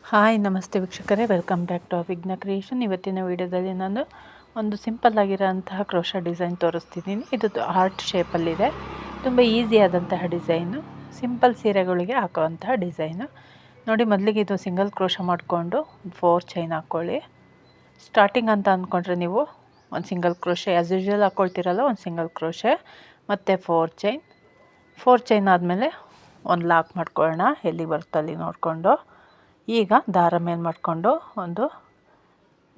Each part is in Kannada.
ಹಾಯ್ ನಮಸ್ತೆ ವೀಕ್ಷಕರೇ, ವೆಲ್ಕಮ್ ಬ್ಯಾಕ್ ಟು ವಿಘ್ನ ಕ್ರಿಯೇಷನ್. ಇವತ್ತಿನ ವಿಡಿಯೋದಲ್ಲಿ ನಾನು ಒಂದು ಸಿಂಪಲ್ ಆಗಿರೋಂತಹ ಕ್ರೋಶಾ ಡಿಸೈನ್ ತೋರಿಸ್ತಿದ್ದೀನಿ. ಇದು ಹಾರ್ಟ್ ಶೇಪಲ್ಲಿದೆ. ತುಂಬ ಈಸಿ ಆದಂತಹ ಡಿಸೈನು, ಸಿಂಪಲ್ ಸೀರೆಗಳಿಗೆ ಹಾಕುವಂತಹ ಡಿಸೈನು. ನೋಡಿ, ಮೊದಲಿಗೆ ಇದು ಸಿಂಗಲ್ ಕ್ರೋಶಾ ಮಾಡಿಕೊಂಡು 4 ಚೈನ್ ಹಾಕ್ಕೊಳ್ಳಿ. ಸ್ಟಾರ್ಟಿಂಗ್ ಅಂತ ಅಂದ್ಕೊಂಡ್ರೆ ನೀವು ಒಂದು ಸಿಂಗಲ್ ಕ್ರೋಶೆ ಆ್ಯಸ್ ಯೂಶ್ವಲ್ ಹಾಕ್ಕೊಳ್ತೀರಲ್ಲ, ಒಂದು ಸಿಂಗಲ್ ಕ್ರೋಶೆ ಮತ್ತು 4 ಚೈನ್ ಆದಮೇಲೆ ಒಂದು ಲಾಕ್ ಮಾಡ್ಕೊಳ್ಳೋಣ. ಎಲ್ಲಿ ಬರುತ್ತೆ ಅಲ್ಲಿ ನೋಡಿಕೊಂಡು. ಈಗ ದಾರ ಮೇಲೆ ಮಾಡಿಕೊಂಡು ಒಂದು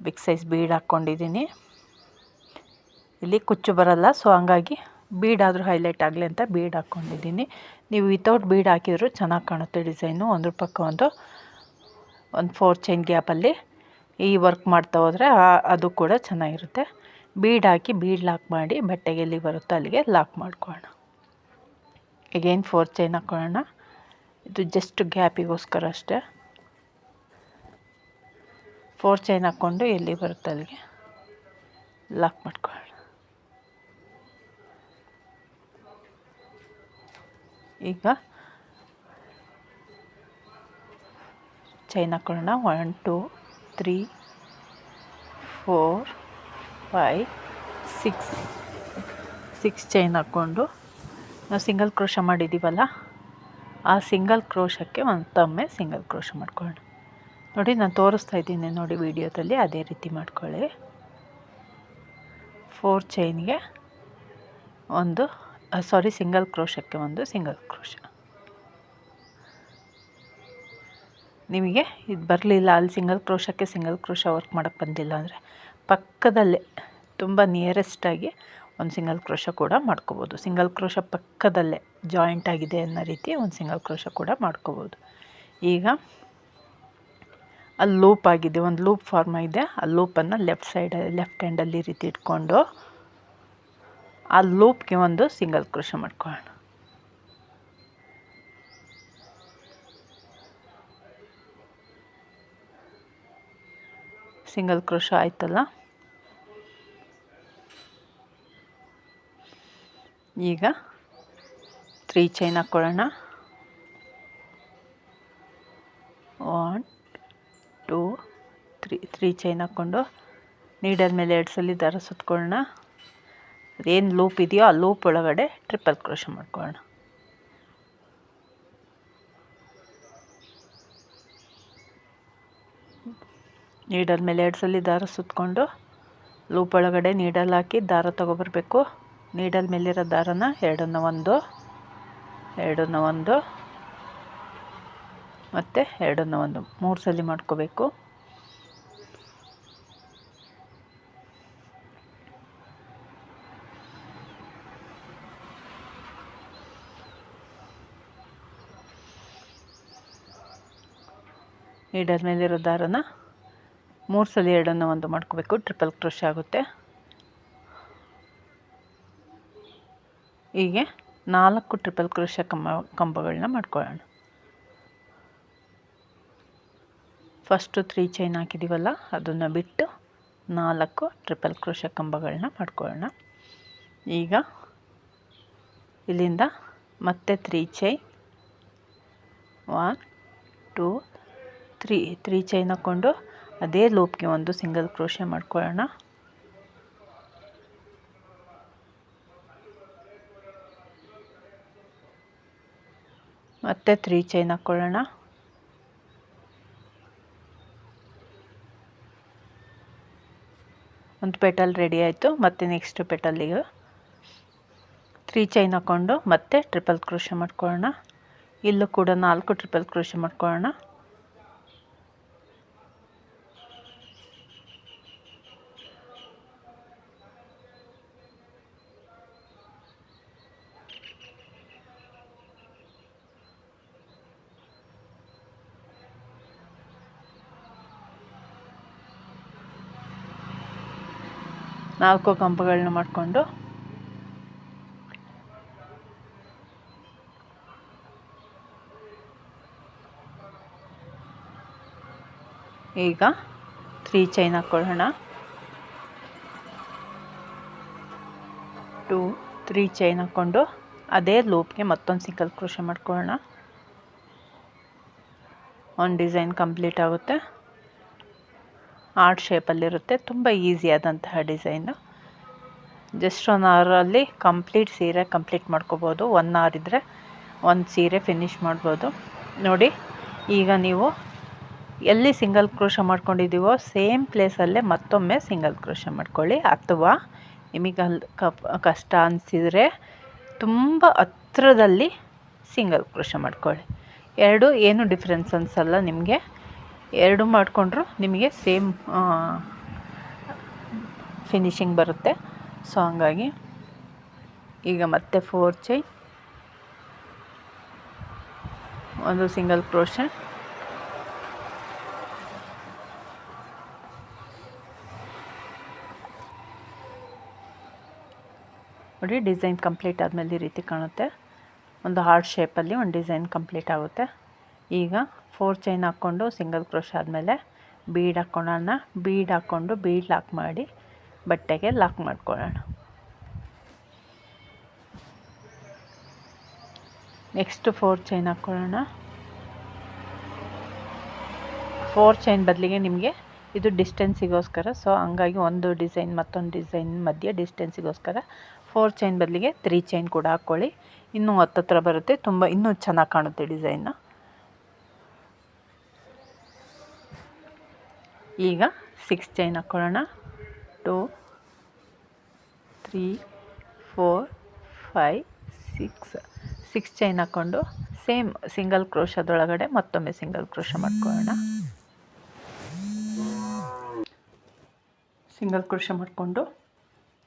ಬಿಗ್ ಸೈಜ್ ಬೀಡ್ ಹಾಕ್ಕೊಂಡಿದ್ದೀನಿ. ಇಲ್ಲಿ ಕುಚ್ಚು ಬರಲ್ಲ, ಸೊ ಹಂಗಾಗಿ ಬೀಡಾದರೂ ಹೈಲೈಟ್ ಆಗಲಿ ಅಂತ ಬೀಡ್ ಹಾಕ್ಕೊಂಡಿದ್ದೀನಿ. ನೀವು ವಿತೌಟ್ ಬೀಡ್ ಹಾಕಿದರೂ ಚೆನ್ನಾಗಿ ಕಾಣುತ್ತೆ ಡಿಸೈನು. ಒಂದ್ರ ಪಕ್ಕ ಒಂದು 4 ಚೈನ್ ಗ್ಯಾಪಲ್ಲಿ ಈ ವರ್ಕ್ ಮಾಡ್ತಾ ಹೋದರೆ ಅದು ಕೂಡ ಚೆನ್ನಾಗಿರುತ್ತೆ. ಬೀಡ್ ಹಾಕಿ ಬೀಡ್ ಲಾಕ್ ಮಾಡಿ ಬಟ್ಟೆಗೆ ಎಲ್ಲಿ ಬರುತ್ತೋ ಅಲ್ಲಿಗೆ ಲಾಕ್ ಮಾಡ್ಕೊಳ್ಳೋಣ. ಅಗೇನ್ 4 ಚೈನ್ ಹಾಕ್ಕೊಳ್ಳೋಣ. ಇದು ಜಸ್ಟ್ ಗ್ಯಾಪಿಗೋಸ್ಕರ ಅಷ್ಟೇ. 4 ಚೈನ್ ಹಾಕ್ಕೊಂಡು ಎಲ್ಲಿ ಬರುತ್ತೆ ಅಲ್ಲಿಗೆ ಲಾಕ್ ಮಾಡ್ಕೊಳ್ಳೋಣ. ಈಗ ಚೈನ್ ಹಾಕ್ಕೊಳ್ಳೋಣ. 1 2 3 4 5 6 ಚೈನ್ ಹಾಕ್ಕೊಂಡು ನಾವು ಸಿಂಗಲ್ ಕ್ರೋಶ ಮಾಡಿದ್ದೀವಲ್ಲ, ಆ ಸಿಂಗಲ್ ಕ್ರೋಶಕ್ಕೆ ಮತ್ತೊಮ್ಮೆ ಸಿಂಗಲ್ ಕ್ರೋಶ ಮಾಡ್ಕೊಳ್ಳೋಣ. ನೋಡಿ, ನಾನು ತೋರಿಸ್ತಾ ಇದ್ದೀನಿ ನೋಡಿ ವಿಡಿಯೋದಲ್ಲಿ, ಅದೇ ರೀತಿ ಮಾಡ್ಕೊಳ್ಳಿ. 4 ಚೈನ್ಗೆ ಒಂದು ಸಿಂಗಲ್ ಕ್ರೋಶಕ್ಕೆ ಒಂದು ಸಿಂಗಲ್ ಕ್ರೋಶ. ನಿಮಗೆ ಇದು ಬರಲಿಲ್ಲ, ಅಲ್ಲಿ ಸಿಂಗಲ್ ಕ್ರೋಶಕ್ಕೆ ಸಿಂಗಲ್ ಕ್ರೋಶ ವರ್ಕ್ ಮಾಡೋಕ್ಕೆ ಬಂದಿಲ್ಲ ಅಂದರೆ ಪಕ್ಕದಲ್ಲೇ ತುಂಬ ನಿಯರೆಸ್ಟಾಗಿ ಒಂದು ಸಿಂಗಲ್ ಕ್ರೋಶ ಕೂಡ ಮಾಡ್ಕೋಬೋದು. ಸಿಂಗಲ್ ಕ್ರೋಶ ಪಕ್ಕದಲ್ಲೇ ಜಾಯಿಂಟ್ ಆಗಿದೆ ಅನ್ನೋ ರೀತಿ ಒಂದು ಸಿಂಗಲ್ ಕ್ರೋಶ ಕೂಡ ಮಾಡ್ಕೋಬೋದು. ಈಗ ಅಲ್ಲಿ ಲೂಪ್ ಆಗಿದೆ, ಒಂದು ಲೂಪ್ ಫಾರ್ಮ್ ಆಗಿದೆ. ಆ ಲೂಪನ್ನು ಲೆಫ್ಟ್ ಹ್ಯಾಂಡಲ್ಲಿ ಈ ರೀತಿ ಇಟ್ಕೊಂಡು ಆ ಲೂಪ್ಗೆ ಒಂದು ಸಿಂಗಲ್ ಕ್ರೋಶ ಮಾಡ್ಕೊಳ್ಳೋಣ. ಸಿಂಗಲ್ ಕ್ರೋಶ ಆಯ್ತಲ್ಲ. ಈಗ 3 ಚೈನ್ ಹಾಕ್ಕೊಳ್ಳೋಣ. 1 2 3 ಚೈನ್ ಹಾಕ್ಕೊಂಡು ನೀಡಲ್ ಮೇಲೆ 2 ಸಲ ದಾರ ಸುತ್ಕೊಳ್ಳೋಣ. ಅದೇನು ಲೂಪ್ ಇದೆಯೋ ಆ ಲೂಪ್ ಒಳಗಡೆ ಟ್ರಿಪಲ್ ಕ್ರೋಶ ಮಾಡ್ಕೊಳ್ಳೋಣ. ನೀಡಲ್ ಮೇಲೆ 2 ಸಲ ದಾರ ಸುತ್ಕೊಂಡು ಲೂಪ್ ಒಳಗಡೆ ನೀಡಲ್ ಹಾಕಿ ದಾರ ತೊಗೊಬರ್ಬೇಕು. ನೀಡಲ್ ಮೇಲಿರೋ ದಾರನ ಎರಡನ್ನ ಒಂದು ಮತ್ತು ಎರಡನ್ನ ಒಂದು 3 ಸಲ ಮಾಡ್ಕೋಬೇಕು. ನೀಡಲ್ ಮೇಲಿರೋ ದಾರನ 3 ಸಲ ಎರಡನ್ನ ಒಂದು ಮಾಡ್ಕೋಬೇಕು. ಟ್ರಿಪಲ್ ಕ್ರೋಶ ಆಗುತ್ತೆ. ಹೀಗೆ 4 ಟ್ರಿಪಲ್ ಕ್ರೋಶ ಕಂಬಗಳನ್ನ ಮಾಡ್ಕೊಳ್ಳೋಣ. ಫಸ್ಟು 3 ಚೈನ್ ಹಾಕಿದ್ದೀವಲ್ಲ, ಅದನ್ನು ಬಿಟ್ಟು 4 ಟ್ರಿಪಲ್ ಕ್ರೋಶ ಕಂಬಗಳನ್ನ ಮಾಡ್ಕೊಳ್ಳೋಣ. ಈಗ ಇಲ್ಲಿಂದ ಮತ್ತೆ 3 ಚೈನ್ 1 2 3 ಚೈನ್ ಹಾಕ್ಕೊಂಡು ಅದೇ ಲೂಪ್ಗೆ ಒಂದು ಸಿಂಗಲ್ ಕ್ರೋಶ ಮಾಡ್ಕೊಳ್ಳೋಣ. ಮತ್ತೆ 3 ಚೈನ್ ಹಾಕ್ಕೊಳ್ಳೋಣ. ಒಂದು ಪೆಟಲ್ ರೆಡಿ ಆಯಿತು. ಮತ್ತು ನೆಕ್ಸ್ಟ್ ಪೆಟಲ್ಲಿಗೆ 3 ಚೈನ್ ಹಾಕ್ಕೊಂಡು ಮತ್ತೆ ಟ್ರಿಪಲ್ ಕ್ರೋಶ ಮಾಡ್ಕೊಳ್ಳೋಣ. ಇಲ್ಲೂ ಕೂಡ 4 ಟ್ರಿಪಲ್ ಕ್ರೋಶ ಮಾಡ್ಕೊಳ್ಳೋಣ. ನಾಲ್ಕು ಕಂಬಗಳನ್ನ ಮಾಡಿಕೊಂಡು ಈಗ 3 ಚೈನ್ ಹಾಕ್ಕೊಳ್ಳೋಣ. 2 3 ಚೈನ್ ಹಾಕ್ಕೊಂಡು ಅದೇ ಲೂಪ್ಗೆ ಮತ್ತೊಂದು ಸಿಂಗಲ್ ಕ್ರೋಶ ಮಾಡ್ಕೊಳ್ಳೋಣ. ಒಂದು ಡಿಸೈನ್ ಕಂಪ್ಲೀಟ್ ಆಗುತ್ತೆ. ಆರ್ಟ್ ಶೇಪಲ್ಲಿರುತ್ತೆ. ತುಂಬ ಈಸಿಯಾದಂತಹ ಡಿಸೈನು. ಜಸ್ಟ್ 1 ಅವರಲ್ಲಿ ಕಂಪ್ಲೀಟ್ ಸೀರೆ ಕಂಪ್ಲೀಟ್ ಮಾಡ್ಕೋಬೋದು. 1 ಅವರ್ ಇದ್ದರೆ ಒಂದು ಸೀರೆ ಫಿನಿಷ್ ಮಾಡ್ಬೋದು. ನೋಡಿ, ಈಗ ನೀವು ಎಲ್ಲಿ ಸಿಂಗಲ್ ಕ್ರೋಶ ಮಾಡ್ಕೊಂಡಿದ್ದೀವೋ ಸೇಮ್ ಪ್ಲೇಸಲ್ಲೇ ಮತ್ತೊಮ್ಮೆ ಸಿಂಗಲ್ ಕ್ರೋಶ ಮಾಡ್ಕೊಳ್ಳಿ. ಅಥವಾ ನಿಮಗೆ ಕಷ್ಟ ಅನಿಸಿದರೆ ತುಂಬ ಹತ್ರದಲ್ಲಿ ಸಿಂಗಲ್ ಕ್ರೋಶ ಮಾಡ್ಕೊಳ್ಳಿ. ಎರಡು ಏನು ಡಿಫ್ರೆನ್ಸ್ ಅನಿಸಲ್ಲ ನಿಮಗೆ. ಎರಡು ಮಾಡಿಕೊಂಡ್ರು ನಿಮಗೆ ಸೇಮ್ ಫಿನಿಶಿಂಗ್ ಬರುತ್ತೆ. ಸೊ ಹಂಗಾಗಿ ಈಗ ಮತ್ತೆ 4 ಚೈನ್, ಒಂದು ಸಿಂಗಲ್ ಕ್ರೋಶ, ನೋಡಿ ಡಿಸೈನ್ ಕಂಪ್ಲೀಟ್ ಆದಮೇಲೆ ಈ ರೀತಿ ಕಾಣುತ್ತೆ. ಒಂದು ಹಾರ್ಟ್ ಶೇಪಲ್ಲಿ ಒಂದು ಡಿಸೈನ್ ಕಂಪ್ಲೀಟ್ ಆಗುತ್ತೆ. ಈಗ 4 ಚೈನ್ ಹಾಕ್ಕೊಂಡು ಸಿಂಗಲ್ ಕ್ರೋಶ ಆದಮೇಲೆ ಬೀಡ್ ಹಾಕ್ಕೊಳ್ಳೋಣ. ಬೀಡ್ ಹಾಕ್ಕೊಂಡು ಬೀಡ್ ಲಾಕ್ ಮಾಡಿ ಬಟ್ಟೆಗೆ ಲಾಕ್ ಮಾಡ್ಕೊಳ್ಳೋಣ. ನೆಕ್ಸ್ಟ್ 4 ಚೈನ್ ಹಾಕ್ಕೊಳ್ಳೋಣ. 4 ಚೈನ್ ಬದಲಿಗೆ ನಿಮಗೆ ಇದು ಡಿಸ್ಟೆನ್ಸಿಗೋಸ್ಕರ, ಸೊ ಹಂಗಾಗಿ ಒಂದು ಡಿಸೈನ್ ಮತ್ತೊಂದು ಡಿಸೈನ್ ಮಧ್ಯೆ ಡಿಸ್ಟೆನ್ಸಿಗೋಸ್ಕರ 4 ಚೈನ್ ಬದಲಿಗೆ 3 ಚೈನ್ ಕೂಡ ಹಾಕ್ಕೊಳ್ಳಿ. ಇನ್ನೂ ಹತ್ತತ್ರ ಬರುತ್ತೆ, ಇನ್ನೂ ಚೆನ್ನಾಗಿ ಕಾಣುತ್ತೆ ಡಿಸೈನು. ಈಗ 6 ಚೈನ್ ಹಾಕ್ಕೊಳ್ಳೋಣ. 2 3 4 5 6 ಚೈನ್ ಹಾಕ್ಕೊಂಡು ಸೇಮ್ ಸಿಂಗಲ್ ಕ್ರೋಶದೊಳಗಡೆ ಮತ್ತೊಮ್ಮೆ ಸಿಂಗಲ್ ಕ್ರೋಶ ಮಾಡ್ಕೊಳ್ಳೋಣ. ಸಿಂಗಲ್ ಕ್ರೋಶ ಮಾಡಿಕೊಂಡು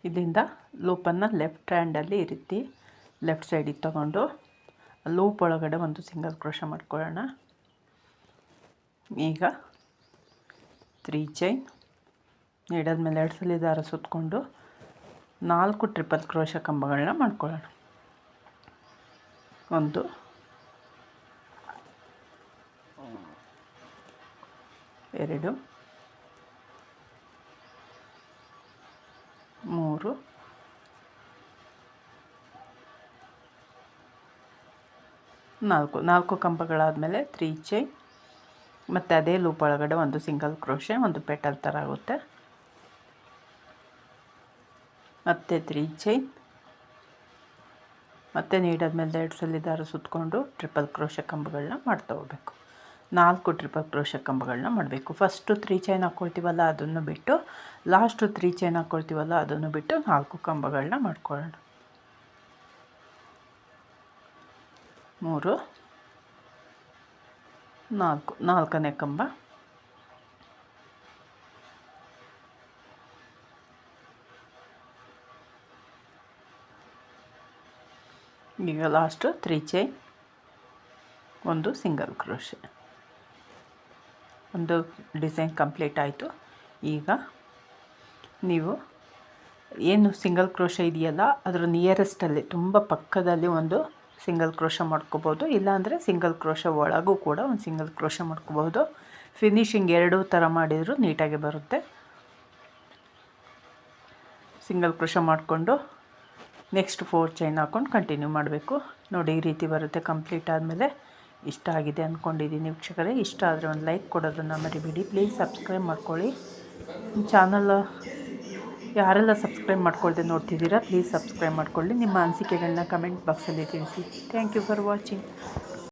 ಇದರಿಂದ ಲೂಪನ್ನು ಲೆಫ್ಟ್ ಹ್ಯಾಂಡಲ್ಲಿ ಈ ರೀತಿ ಲೆಫ್ಟ್ ಸೈಡಿಗೆ ತಗೊಂಡು ಲೂಪ್ ಒಳಗಡೆ ಒಂದು ಸಿಂಗಲ್ ಕ್ರೋಶ ಮಾಡ್ಕೊಳ್ಳೋಣ. ಈಗ 3 ಚೈನ್ ನೀಡದ ಮೇಲೆ 2 ಸಲ ದಾರ ಸುತ್ತಕೊಂಡು 4 ಟ್ರಿಪಲ್ ಕ್ರೋಶ ಕಂಬಗಳನ್ನ ಮಾಡ್ಕೊಳ್ಳೋಣ. 1 2 3 4 ಕಂಬಗಳಾದಮೇಲೆ 3 ಚೈನ್ ಮತ್ತು ಅದೇ ಲೂಪ್ ಒಳಗಡೆ ಒಂದು ಸಿಂಗಲ್ ಕ್ರೋಶೆ, ಒಂದು ಪೆಟಲ್ ಥರ ಆಗುತ್ತೆ. ಮತ್ತು 3 ಚೈನ್ ಮತ್ತು ನೀಡಾದ್ಮೇಲೆ 2 ಸಲ ದಾರ ಸುತ್ತಕೊಂಡು ಟ್ರಿಪಲ್ ಕ್ರೋಶ ಕಂಬಗಳನ್ನ ಮಾಡ್ತಾ ಹೋಗ್ಬೇಕು. 4 ಟ್ರಿಪಲ್ ಕ್ರೋಶ ಕಂಬಗಳನ್ನ ಮಾಡಬೇಕು. ಫಸ್ಟು 3 ಚೈನ್ ಹಾಕ್ಕೊಳ್ತೀವಲ್ಲ ಅದನ್ನು ಬಿಟ್ಟು, ಲಾಸ್ಟು 3 ಚೈನ್ ಹಾಕ್ಕೊಳ್ತೀವಲ್ಲ ಅದನ್ನು ಬಿಟ್ಟು 4 ಕಂಬಗಳನ್ನ ಮಾಡ್ಕೊಳ್ಳೋಣ. 3 4 4ನೇ ಕಂಬ, ಈಗ ಲಾಸ್ಟು 3 ಚೈನ್, ಒಂದು ಸಿಂಗಲ್ ಕ್ರೋಶೆ. ಒಂದು ಡಿಸೈನ್ ಕಂಪ್ಲೀಟ್ ಆಯಿತು. ಈಗ ನೀವು ಏನು ಸಿಂಗಲ್ ಕ್ರೋಶೆ ಇದೆಯಲ್ಲ ಅದರ ನಿಯರೆಸ್ಟಲ್ಲಿ ತುಂಬ ಪಕ್ಕದಲ್ಲಿ ಒಂದು ಸಿಂಗಲ್ ಕ್ರೋಶ ಮಾಡ್ಕೋಬೋದು. ಇಲ್ಲಾಂದರೆ ಸಿಂಗಲ್ ಕ್ರೋಶ ಒಳಗೂ ಕೂಡ ಒಂದು ಸಿಂಗಲ್ ಕ್ರೋಶ ಮಾಡ್ಕೋಬೋದು. ಫಿನಿಶಿಂಗ್ ಎರಡೂ ಥರ ಮಾಡಿದರೂ ನೀಟಾಗಿ ಬರುತ್ತೆ. ಸಿಂಗಲ್ ಕ್ರೋಶ ಮಾಡಿಕೊಂಡು ನೆಕ್ಸ್ಟ್ 4 ಚೈನ್ ಹಾಕ್ಕೊಂಡು ಕಂಟಿನ್ಯೂ ಮಾಡಬೇಕು. ನೋಡಿ ಈ ರೀತಿ ಬರುತ್ತೆ. ಕಂಪ್ಲೀಟ್ ಆದಮೇಲೆ ಇಷ್ಟ ಆಗಿದೆ ಅಂದ್ಕೊಂಡಿದ್ದೀನಿ ವೀಕ್ಷಕರೇ. ಇಷ್ಟ ಆದರೆ ಒಂದು ಲೈಕ್ ಕೊಡೋದನ್ನು ಮರಿಬೇಡಿ. ಪ್ಲೀಸ್ ಸಬ್ಸ್ಕ್ರೈಬ್ ಮಾಡ್ಕೊಳ್ಳಿ. ಚಾನಲ್ ಯಾರೆಲ್ಲ ಸಬ್ಸ್ಕ್ರೈಬ್ ಮಾಡ್ಕೊಳ್ದೆ ನೋಡ್ತಿದ್ದೀರಾ ಪ್ಲೀಸ್ ಸಬ್ಸ್ಕ್ರೈಬ್ ಮಾಡ್ಕೊಳ್ಳಿ. ನಿಮ್ಮ ಅನಿಸಿಕೆಗಳನ್ನ ಕಮೆಂಟ್ ಬಾಕ್ಸಲ್ಲಿ ತಿಳಿಸಿ. Thank you for watching.